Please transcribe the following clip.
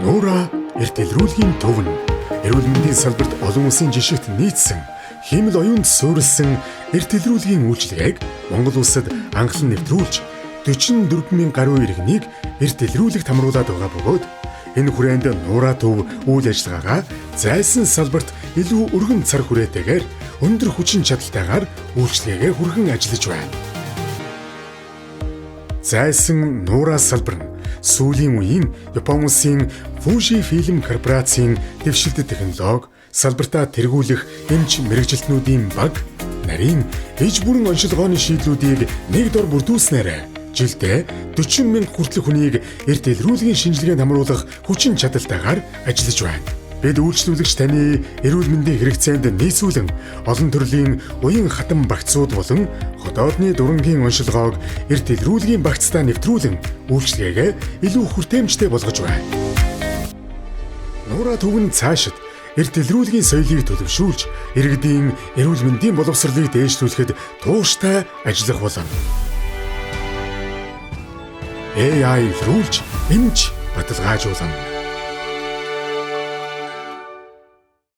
Нуура эрт дэлрүүлгийн төв нь эрүүл мэндийн салбарт олон улсын жишгт нийцсэн хиймэл оюунд суурилсан эрт дэлрүүлгийн үйлчилгээг Монгол улсад анхлан нэвтрүүлж 44,000 гаруй иргэнийг эрт дэлрүүлэгт хамруулад байгаа бөгөөд энэ хүрээнд Нуура төв үйл ажиллагаагаа зайлсан салбарт илүү өргөн цар хүрээтэйгээр өндөр хүчин чадалтайгаар үйлчилгээгээ хүргэн ажиллаж байна. Зайлсан Нуура салбар нь сүүлийн үеийн Япон улсын Fuji Film корпорацийн дэвшилтэт технологи салбартаа тэргүүлэх эмч мэрэгжилтнүүдийн баг нарийн иж бүрэн онцлогооны шийдлүүдийг нэг дор бүрдүүлснээр жилдээ 40,000 хүртэлх хүнийг эрт дэлрүүлгийн шинжилгээнд хамруулах хүчин чадалтайгаар ажиллаж байна. Бид үйлчлүүлэгч таны эрүүл мэндийн хэрэгцээнд нийцүүлэн олон төрлийн уян хатан багцууд болон хотоодны дурангийн онцлогоог эрт дэлрүүлгийн багцтай нэвтрүүлэн үйлчлэгээгээ илүү хүртээмжтэй болгож байна. Нуура төв нь цаашид эрт дэлрүүлгийн соёлыг төлөвшүүлж, иргэдийн эрүүл мэндийн боловсролыг дээшлүүлэхэд тууштай ажиллах болно. AI рүүлж эмч баталгаажуулна.